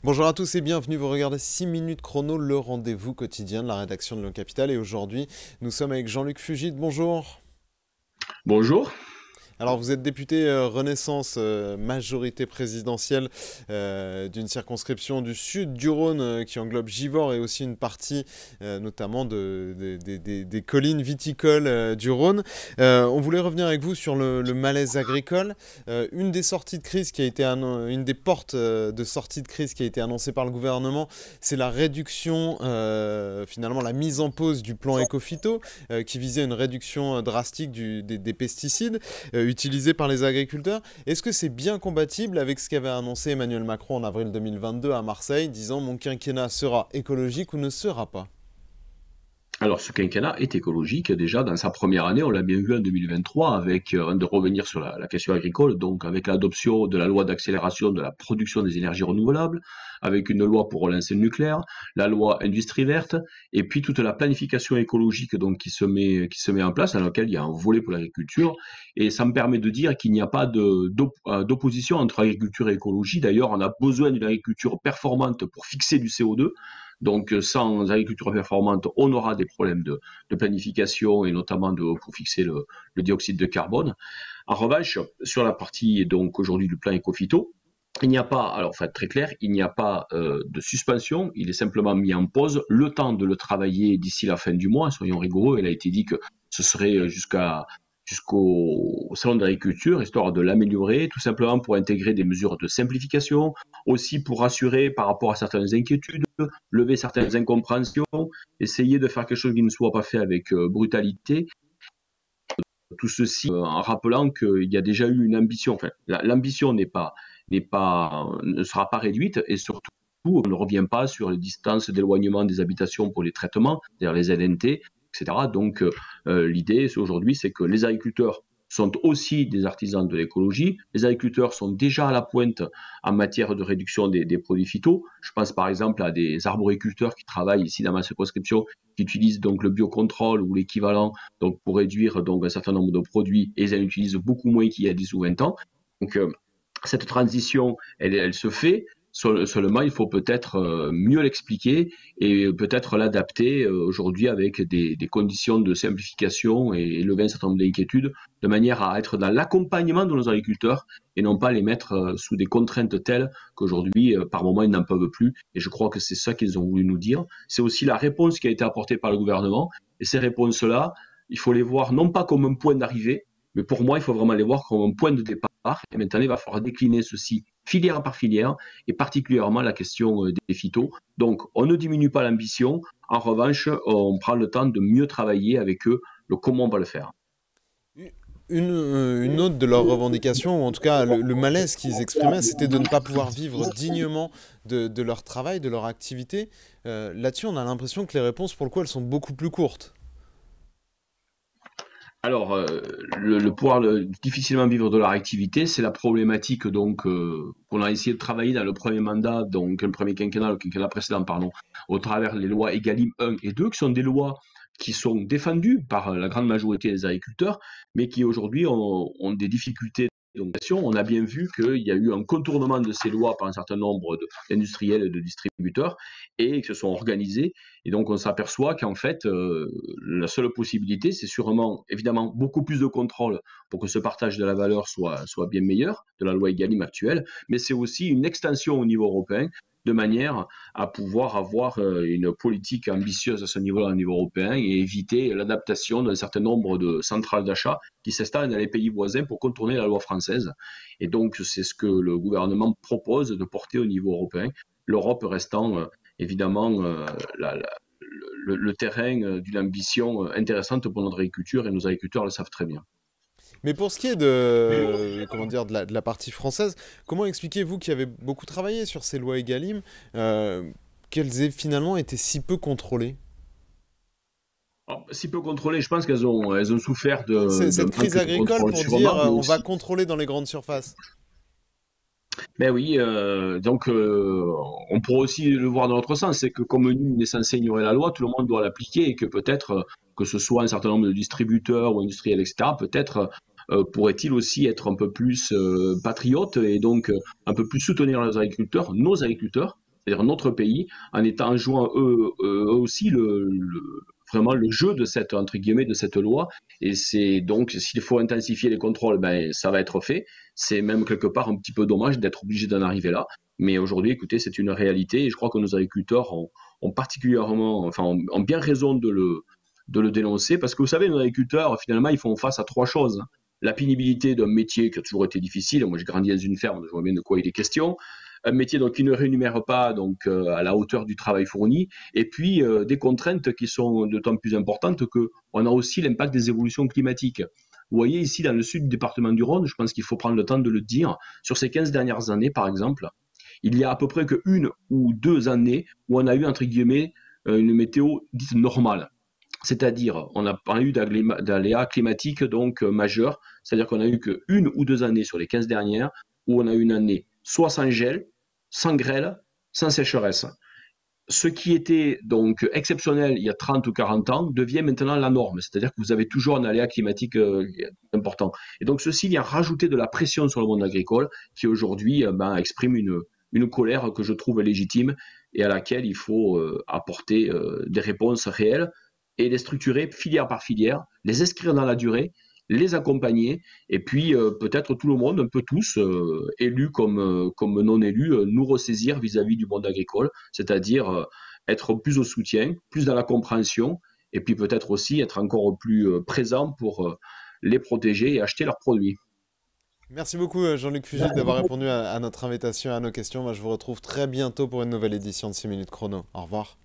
Bonjour à tous et bienvenue, vous regardez 6 minutes chrono, le rendez-vous quotidien de la rédaction de Lyon Capital. Et aujourd'hui, nous sommes avec Jean-Luc Fugit, bonjour. Bonjour. Alors vous êtes député Renaissance, majorité présidentielle d'une circonscription du sud du Rhône qui englobe Givors et aussi une partie notamment des collines viticoles du Rhône. On voulait revenir avec vous sur le malaise agricole. Une des sorties de crise qui a été une des portes de sortie de crise qui a été annoncée par le gouvernement, c'est la réduction, finalement la mise en pause du plan Écophyto qui visait une réduction drastique des pesticides utilisés par les agriculteurs. Est-ce que c'est bien compatible avec ce qu'avait annoncé Emmanuel Macron en avril 2022 à Marseille, disant mon quinquennat sera écologique ou ne sera pas? Alors, ce quinquennat est écologique. Déjà, dans sa première année, on l'a bien vu en 2023, avec, de revenir sur la question agricole, donc avec l'adoption de la loi d'accélération de la production des énergies renouvelables, avec une loi pour relancer le nucléaire, la loi industrie verte, et puis toute la planification écologique donc, qui se met en place, dans laquelle il y a un volet pour l'agriculture. Et ça me permet de dire qu'il n'y a pas d'opposition entre agriculture et écologie. D'ailleurs, on a besoin d'une agriculture performante pour fixer du CO2. Donc, sans agriculture performante, on aura des problèmes de planification et notamment pour fixer le dioxyde de carbone. En revanche, sur la partie donc aujourd'hui du plan Ecofito, il n'y a pas, alors enfin très clair, il n'y a pas de suspension, il est simplement mis en pause, le temps de le travailler d'ici la fin du mois, soyons rigoureux, il a été dit que ce serait jusqu'au salon de l'agriculture, histoire de l'améliorer, tout simplement pour intégrer des mesures de simplification, aussi pour rassurer par rapport à certaines inquiétudes, lever certaines incompréhensions, essayer de faire quelque chose qui ne soit pas fait avec brutalité. Tout ceci en rappelant qu'il y a déjà eu une ambition. Enfin, l'ambition ne sera pas réduite et surtout, on ne revient pas sur les distances d'éloignement des habitations pour les traitements, c'est-à-dire les LNT, etc. Donc, l'idée aujourd'hui, c'est que les agriculteurs sont aussi des artisans de l'écologie. Les agriculteurs sont déjà à la pointe en matière de réduction des produits phyto. Je pense par exemple à des arboriculteurs qui travaillent ici dans ma circonscription, qui utilisent donc le biocontrôle ou l'équivalent donc pour réduire donc un certain nombre de produits, et ils en utilisent beaucoup moins qu'il y a 10 ou 20 ans. Donc, cette transition, elle se fait. Seulement, il faut peut-être mieux l'expliquer et peut-être l'adapter aujourd'hui avec des conditions de simplification et lever un certain nombre d'inquiétudes, de manière à être dans l'accompagnement de nos agriculteurs et non pas les mettre sous des contraintes telles qu'aujourd'hui, par moment, ils n'en peuvent plus. Et je crois que c'est ça qu'ils ont voulu nous dire. C'est aussi la réponse qui a été apportée par le gouvernement. Et ces réponses-là, il faut les voir non pas comme un point d'arrivée, mais pour moi, il faut vraiment les voir comme un point de départ. Et maintenant, il va falloir décliner ceci filière par filière, et particulièrement la question des phytos. Donc, on ne diminue pas l'ambition. En revanche, on prend le temps de mieux travailler avec eux le comment on va le faire. Une autre de leurs revendications, ou en tout cas le malaise qu'ils exprimaient, c'était de ne pas pouvoir vivre dignement de leur travail, de leur activité. Là-dessus, on a l'impression que les réponses, pour le coup, elles sont beaucoup plus courtes. Alors, le pouvoir difficilement vivre de leur activité, c'est la problématique donc qu'on a essayé de travailler dans le premier mandat, donc le premier quinquennat, le quinquennat précédent, pardon, au travers les lois Egalim 1 et 2, qui sont des lois qui sont défendues par la grande majorité des agriculteurs, mais qui aujourd'hui ont des difficultés. Donc, on a bien vu qu'il y a eu un contournement de ces lois par un certain nombre d'industriels et de distributeurs et qui se sont organisés. Et donc, on s'aperçoit qu'en fait, la seule possibilité, c'est sûrement, évidemment, beaucoup plus de contrôle pour que ce partage de la valeur soit bien meilleur, de la loi Egalim actuelle, mais c'est aussi une extension au niveau européen, de manière à pouvoir avoir une politique ambitieuse à ce niveau-là, au niveau européen, et éviter l'adaptation d'un certain nombre de centrales d'achat qui s'installent dans les pays voisins pour contourner la loi française. Et donc, c'est ce que le gouvernement propose de porter au niveau européen, l'Europe restant évidemment le terrain d'une ambition intéressante pour notre agriculture, et nos agriculteurs le savent très bien. Mais pour ce qui est de, comment dire, de la partie française, comment expliquez-vous qui avez beaucoup travaillé sur ces lois Egalim, qu'elles aient finalement été si peu contrôlées? Alors, si peu contrôlées, je pense qu'elles ont souffert de Cette crise manque de agricole contrôle pour dire sûrement, mais on va aussi. contrôler dans les grandes surfaces. Ben oui, donc on pourrait aussi le voir dans l'autre sens, c'est que comme nul n'est censé ignorer la loi, tout le monde doit l'appliquer et que peut-être que ce soit un certain nombre de distributeurs ou industriels, etc., peut-être pourrait-il aussi être un peu plus patriote et donc un peu plus soutenir nos agriculteurs, c'est-à-dire notre pays, en jouant eux aussi vraiment le jeu de cette, entre guillemets, de cette loi. Et c'est donc, s'il faut intensifier les contrôles, ben, ça va être fait. C'est même quelque part un petit peu dommage d'être obligé d'en arriver là. Mais aujourd'hui, écoutez, c'est une réalité et je crois que nos agriculteurs ont particulièrement, enfin, ont bien raison de le dénoncer parce que vous savez, nos agriculteurs, finalement, ils font face à trois choses. La pénibilité d'un métier qui a toujours été difficile. Moi, j'ai grandi dans une ferme, je vois bien de quoi il est question. Un métier donc, qui ne rémunère pas donc, à la hauteur du travail fourni. Et puis, des contraintes qui sont d'autant plus importantes qu'on a aussi l'impact des évolutions climatiques. Vous voyez ici, dans le sud du département du Rhône, je pense qu'il faut prendre le temps de le dire, sur ces 15 dernières années, par exemple, il y a à peu près qu'une ou deux années où on a eu, entre guillemets, une météo dite normale. C'est-à-dire, on n'a pas eu d'aléas climatiques donc majeurs, c'est-à-dire qu'on a eu qu'une ou deux années sur les 15 dernières où on a eu une année soit sans gel, sans grêle, sans sécheresse. Ce qui était donc exceptionnel il y a 30 ou 40 ans devient maintenant la norme, c'est-à-dire que vous avez toujours un aléa climatique important. Et donc ceci vient rajouter de la pression sur le monde agricole qui aujourd'hui exprime une colère que je trouve légitime et à laquelle il faut apporter des réponses réelles et les structurer filière par filière, les inscrire dans la durée, les accompagner, et puis peut-être tout le monde, un peu tous, élus comme non élus, nous ressaisir vis-à-vis du monde agricole, c'est-à-dire être plus au soutien, plus dans la compréhension, et puis peut-être aussi être encore plus présent pour les protéger et acheter leurs produits. Merci beaucoup Jean-Luc Fugit d'avoir répondu à notre invitation et à nos questions. Moi, je vous retrouve très bientôt pour une nouvelle édition de 6 minutes chrono. Au revoir.